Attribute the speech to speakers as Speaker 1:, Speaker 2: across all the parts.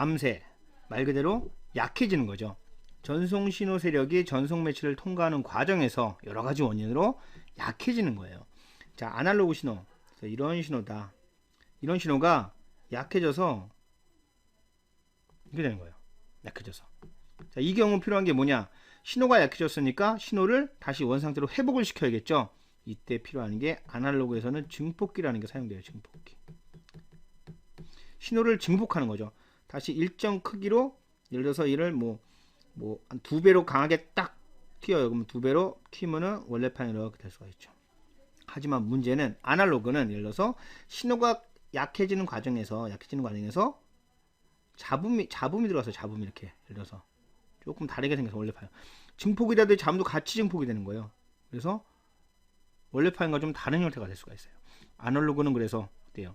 Speaker 1: 감쇄, 말 그대로 약해지는 거죠. 전송 신호 세력이 전송 매체를 통과하는 과정에서 여러 가지 원인으로 약해지는 거예요. 자, 아날로그 신호. 이런 신호다. 이런 신호가 약해져서 이렇게 되는 거예요. 약해져서. 자, 이 경우 필요한 게 뭐냐? 신호가 약해졌으니까 신호를 다시 원상태로 회복을 시켜야겠죠. 이때 필요한 게 아날로그에서는 증폭기라는 게 사용돼요. 증폭기. 신호를 증폭하는 거죠. 다시 일정 크기로, 예를 들어서 이를 한 2배로 강하게 딱 튀어요. 그럼 2배로 튀면은 원래 판이 이렇게 될 수가 있죠. 하지만 문제는 아날로그는 예를 들어서 신호가 약해지는 과정에서 잡음이 들어가서 잡음이 이렇게 예를 들어서 조금 다르게 생겨서 원래 파일 증폭이라도 잡음도 같이 증폭이 되는 거예요. 그래서 원래 파일과 좀 다른 형태가 될 수가 있어요. 아날로그는 그래서 어때요?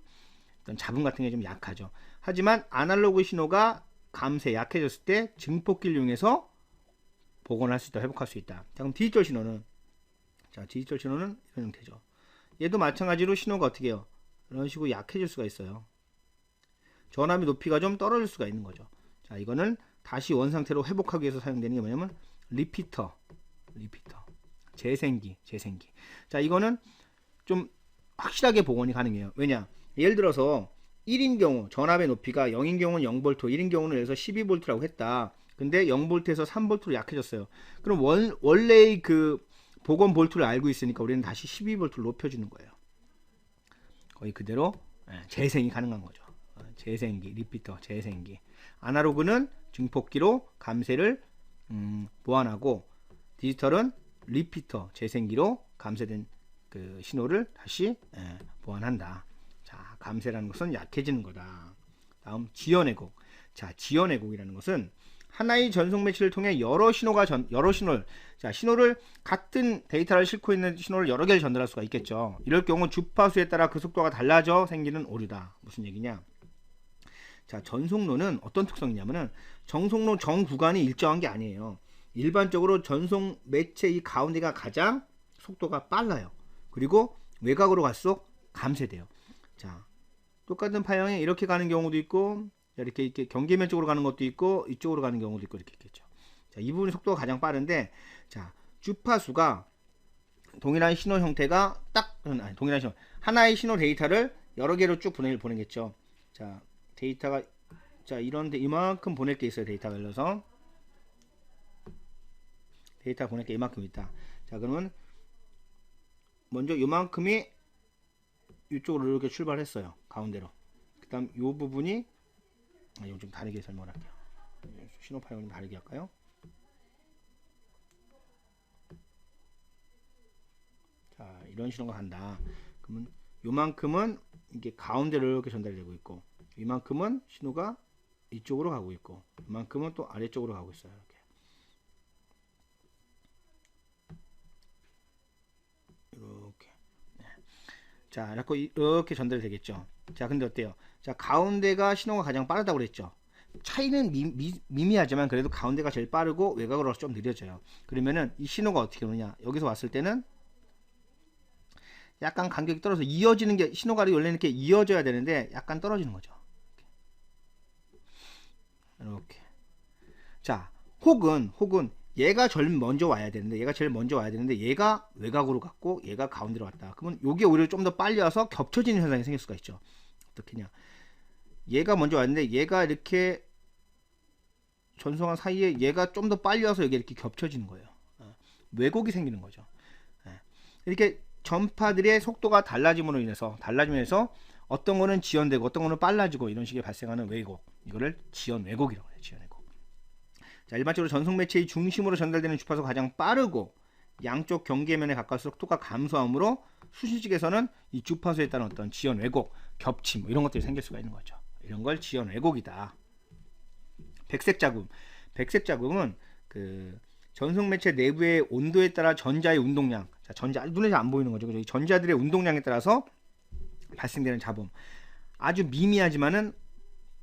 Speaker 1: 어떤 잡음 같은 게 좀 약하죠. 하지만 아날로그 신호가 감쇄 약해졌을 때 증폭기를 이용해서 복원할 수 있다, 회복할 수 있다. 자, 그럼 디지털 신호는 이런 형태죠. 얘도 마찬가지로 신호가 어떻게 해요? 이런 식으로 약해질 수가 있어요. 전압의 높이가 좀 떨어질 수가 있는 거죠. 자, 이거는 다시 원상태로 회복하기 위해서 사용되는 게 뭐냐면 리피터, 재생기. 자, 이거는 좀 확실하게 복원이 가능해요. 왜냐? 예를 들어서 1인 경우 전압의 높이가 0인 경우는 0V, 1인 경우는 예를 들어서 12V라고 했다. 근데 0V에서 3V로 약해졌어요. 그럼 원래의 그 복원 볼트를 알고 있으니까 우리는 다시 12V를 높여주는 거예요. 거의 그대로 재생이 가능한 거죠. 재생기, 리피터, 재생기. 아날로그는 증폭기로 감쇄를 보완하고, 디지털은 리피터, 재생기로 감쇄된 그 신호를 다시 보완한다. 자, 감쇄라는 것은 약해지는 거다. 다음 지연 왜곡. 자, 지연 왜곡이라는 것은 하나의 전송 매체를 통해 여러 신호를, 자, 신호를 같은 데이터를 싣고 있는 신호를 여러 개를 전달할 수가 있겠죠. 이럴 경우 주파수에 따라 그 속도가 달라져 생기는 오류다. 무슨 얘기냐? 자, 전송로는 어떤 특성이냐면은 전송로 전 구간이 일정한 게 아니에요. 일반적으로 전송 매체 이 가운데가 가장 속도가 빨라요. 그리고 외곽으로 갈수록 감쇄돼요. 자, 똑같은 파형에 이렇게 가는 경우도 있고, 이렇게 경계면 쪽으로 가는 것도 있고, 이쪽으로 가는 경우도 있고, 이렇게 있겠죠. 자, 이 부분이 속도가 가장 빠른데, 자, 주파수가 동일한 신호 형태가 동일한 신호, 하나의 신호 데이터를 여러 개로 쭉 보내겠죠. 자, 데이터가, 자, 이런데 이만큼 보낼 게 있어요. 데이터가 열려서 데이터 보낼 게 이만큼 있다. 자, 그러면 먼저 이만큼이 이쪽으로 이렇게 출발했어요. 가운데로. 그 다음 이 부분이, 이거 좀 다르게 설명을 할게요. 신호 파형을 좀 다르게 할까요? 자, 이런 신호가 간다. 그러면 요만큼은 이게 가운데로 이렇게 전달되고 있고, 이만큼은 신호가 이쪽으로 가고 있고, 이만큼은 또 아래쪽으로 가고 있어요. 이렇게. 네. 자, 이렇게 전달이 되겠죠. 자, 근데 어때요? 자, 가운데가 신호가 가장 빠르다고 그랬죠. 차이는 미미하지만 그래도 가운데가 제일 빠르고 외곽으로 좀 느려져요. 그러면은 이 신호가 어떻게 오느냐? 여기서 왔을 때는 약간 간격이 떨어져서 이어지는 게, 신호가 원래 이렇게 이어져야 되는데 약간 떨어지는 거죠. 이렇게. 자, 혹은 얘가 제일 먼저 와야 되는데 얘가 외곽으로 갔고 얘가 가운데로 왔다. 그러면 요게 오히려 좀 더 빨리 와서 겹쳐지는 현상이 생길 수가 있죠. 어떻게냐? 얘가 먼저 왔는데 얘가 이렇게 전송한 사이에 얘가 좀 더 빨리 와서 여기 이렇게 겹쳐지는 거예요. 왜곡이 생기는 거죠. 이렇게 전파들의 속도가 달라짐으로 인해서 어떤 거는 지연되고 어떤 거는 빨라지고 이런 식의 발생하는 왜곡, 이거를 지연 왜곡이라고 해요. 지연 왜곡. 자, 일반적으로 전송 매체의 중심으로 전달되는 주파수가 가장 빠르고 양쪽 경계면에 가까울수록 속도가 감소하므로 수신식에서는 이 주파수에 따른 어떤 지연 왜곡, 겹침 이런 것들이 생길 수가 있는 거죠. 이런 걸 지연 왜곡이다. 백색 자금은 그 전송 매체 내부의 온도에 따라 전자의 운동량, 자, 눈에 안 보이는 거죠. 이 전자들의 운동량에 따라서 발생되는 잡음. 아주 미미하지만은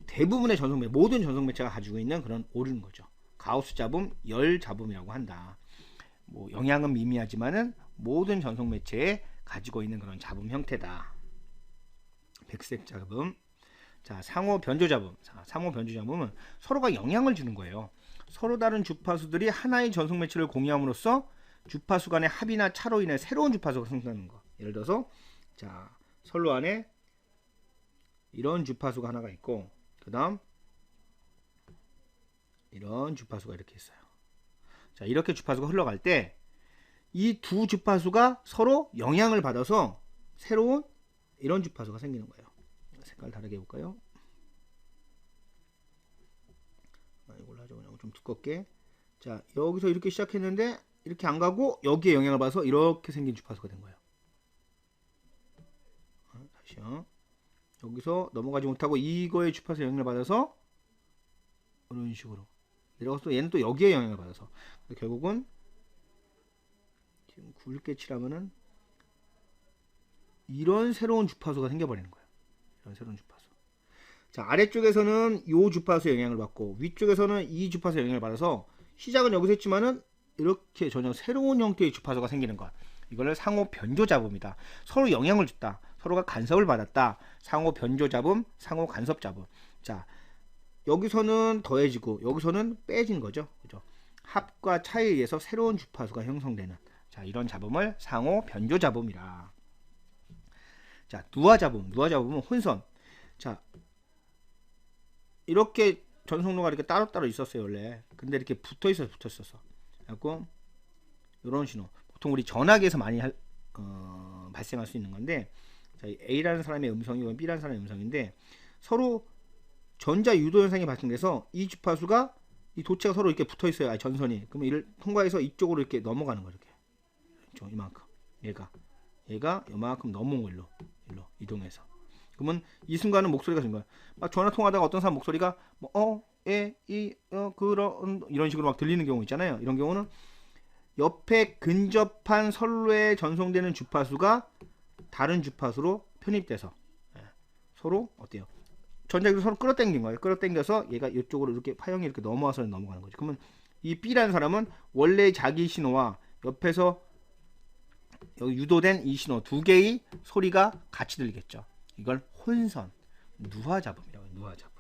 Speaker 1: 대부분의 모든 전송 매체가 가지고 있는 그런 오류인 거죠. 가우스 잡음, 열 잡음이라고 한다. 영향은 미미하지만은 모든 전송 매체에 가지고 있는 그런 잡음 형태다. 백색 잡음. 자, 상호 변조잡음. 자, 상호 변조잡음은 서로가 영향을 주는 거예요. 서로 다른 주파수들이 하나의 전송 매체를 공유함으로써 주파수 간의 합이나 차로 인해 새로운 주파수가 생성되는 거. 예를 들어서 자, 선로 안에 이런 주파수가 하나가 있고 그 다음 이런 주파수가 이렇게 있어요. 자, 이렇게 주파수가 흘러갈 때 이 두 주파수가 서로 영향을 받아서 새로운 이런 주파수가 생기는 거예요. 색깔 다르게 해볼까요? 이걸로 하죠. 그냥 좀 두껍게. 자, 여기서 이렇게 시작했는데 이렇게 안 가고 여기에 영향을 받아서 이렇게 생긴 주파수가 된 거예요. 다시요. 여기서 넘어가지 못하고 이거의 주파수에 영향을 받아서 이런 식으로 내려가서 얘는 또 여기에 영향을 받아서 결국은 지금 굵게 칠하면은 이런 새로운 주파수가 생겨버리는 거예요. 이런 새로운 주파수. 자, 아래쪽에서는 이 주파수에 영향을 받고 위쪽에서는 이 주파수에 영향을 받아서 시작은 여기서 했지만은 이렇게 전혀 새로운 형태의 주파수가 생기는 것. 이걸 상호 변조잡음이다. 서로 영향을 줬다. 서로가 간섭을 받았다. 상호 변조잡음, 상호 간섭잡음. 자, 여기서는 더해지고 여기서는 빼진 거죠. 그죠? 합과 차에 의해서 새로운 주파수가 형성되는, 자, 이런 잡음을 상호 변조잡음이라. 자, 누화잡음. 누화잡음은 혼선. 자, 이렇게 전송로가 이렇게 따로따로 있었어요, 원래. 근데 이렇게 붙어 있었어. 그래갖고 이런 신호. 보통 우리 전화기에서 많이 발생할 수 있는 건데, 자, A라는 사람의 음성이고 B라는 사람의 음성인데 서로 전자 유도 현상이 발생돼서 이 주파수가 이 도체가 서로 이렇게 붙어 있어요. 전선이. 그러면 이를 통과해서 이쪽으로 이렇게 넘어가는 거예요. 이렇게. 이만큼. 얘가 이만큼 넘어온 걸로 이동해서. 그러면 이 순간은 목소리가 든 거야. 막 전화 통화하다가 어떤 사람 목소리가 뭐 그런 이런 식으로 막 들리는 경우 있잖아요. 이런 경우는 옆에 근접한 선로에 전송되는 주파수가 다른 주파수로 편입돼서 서로 어때요? 전자기로 서로 끌어당긴 거예요. 끌어당겨서 얘가 이쪽으로 이렇게 파형이 이렇게 넘어가는 거죠. 그러면 이 B라는 사람은 원래 자기 신호와 옆에서 여기 유도된 이 신호 두 개의 소리가 같이 들리겠죠. 이걸 혼선, 누화잡음이라고 해요. 누화잡음.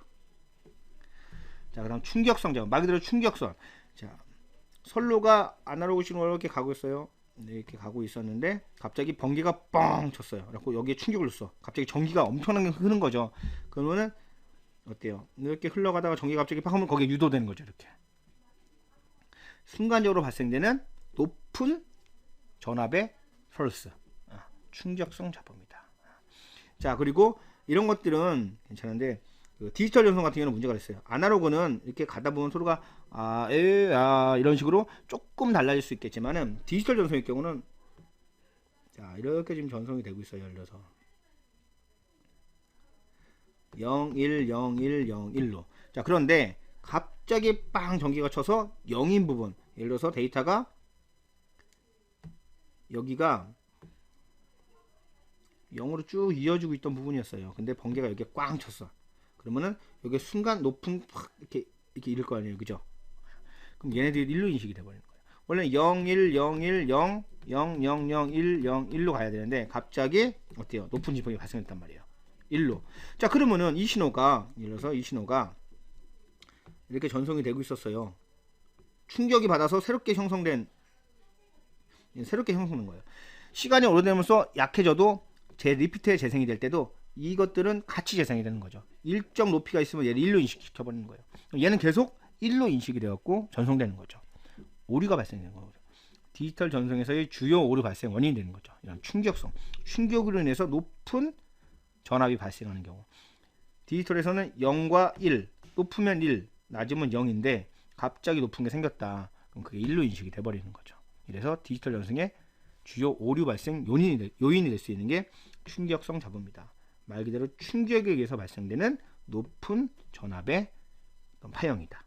Speaker 1: 자, 그다음 충격성 잡음. 말 그대로 충격성. 자, 선로가 아날로그 신호로 이렇게 가고 있어요. 이렇게 가고 있었는데 갑자기 번개가 뻥 쳤어요. 그래서 여기에 충격을 줬어. 갑자기 전기가 엄청나게 흐르는 거죠. 그러면은 어때요? 이렇게 흘러가다가 전기가 갑자기 팍 하면 거기에 유도되는 거죠. 이렇게 순간적으로 발생되는 높은 전압의 펄스, 충격성 잡음이다. 자, 그리고 이런 것들은 괜찮은데 디지털 전송 같은 경우는 문제가 있어요. 아날로그는 이렇게 가다 보면 서로가 이런 식으로 조금 달라질 수 있겠지만은 디지털 전송의 경우는 자, 이렇게 지금 전송이 되고 있어요. 예를 들어서 01, 01, 01로. 자, 그런데 갑자기 빵 전기가 쳐서 0인 부분, 예를 들어서 데이터가 여기가 0으로 쭉 이어지고 있던 부분이었어요. 근데 번개가 여기에 꽝 쳤어. 그러면은 여기 순간 높은 확 이렇게 이럴 거 아니에요. 그죠? 그럼 얘네들이 1로 인식이 돼 버리는 거예요. 원래 01, 01, 0, 0, 0, 0, 1, 0, 1로 가야 되는데 갑자기 어때요? 높은 지붕이 발생했단 말이에요. 1로. 자, 그러면은 이 신호가, 예를 들어서 이 신호가 이렇게 전송이 되고 있었어요. 충격이 받아서 새롭게 형성된 거예요. 시간이 오래되면서 약해져도 리피트에 재생이 될 때도 이것들은 같이 재생이 되는 거죠. 일정 높이가 있으면 얘를 1로 인식시켜 버리는 거예요. 얘는 계속 1로 인식이 되었고 전송되는 거죠. 오류가 발생되는 거죠. 디지털 전송에서의 주요 오류 발생 원인이 되는 거죠. 이런 충격성, 충격으로 인해서 높은 전압이 발생하는 경우. 디지털에서는 0과 1, 높으면 1, 낮으면 0인데 갑자기 높은 게 생겼다. 그럼 그게 1로 인식이 돼버리는 거죠. 이래서 디지털 전송의 주요 오류 발생 요인이 될 수 있는 게 충격성 잡음이다. 말 그대로 충격에 의해서 발생되는 높은 전압의 파형이다.